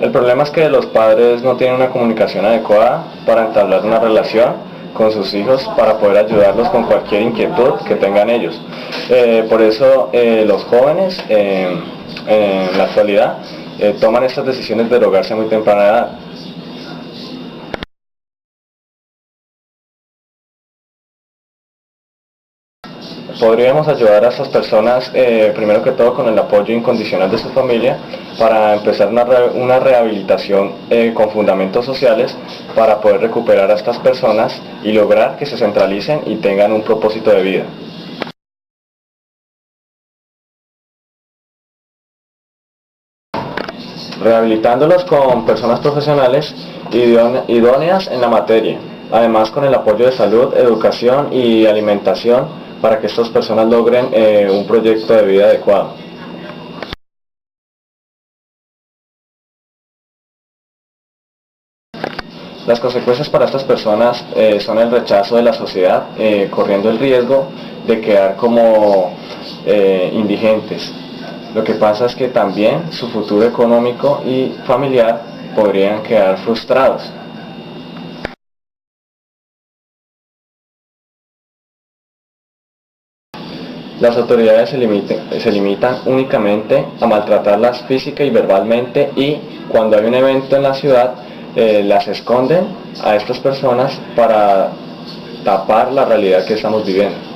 El problema es que los padres no tienen una comunicación adecuada para entablar una relación con sus hijos para poder ayudarlos con cualquier inquietud que tengan ellos. Por eso los jóvenes en la actualidad toman estas decisiones de drogarse a muy temprana edad. Podríamos ayudar a estas personas, primero que todo, con el apoyo incondicional de su familia, para empezar una rehabilitación con fundamentos sociales, para poder recuperar a estas personas y lograr que se centralicen y tengan un propósito de vida. Rehabilitándolos con personas profesionales idóneas en la materia, además con el apoyo de salud, educación y alimentación, para que estas personas logren un proyecto de vida adecuado. Las consecuencias para estas personas son el rechazo de la sociedad, corriendo el riesgo de quedar como indigentes. Lo que pasa es que también su futuro económico y familiar podrían quedar frustrados. Las autoridades se limitan únicamente a maltratarlas física y verbalmente, y cuando hay un evento en la ciudad las esconden a estas personas para tapar la realidad que estamos viviendo.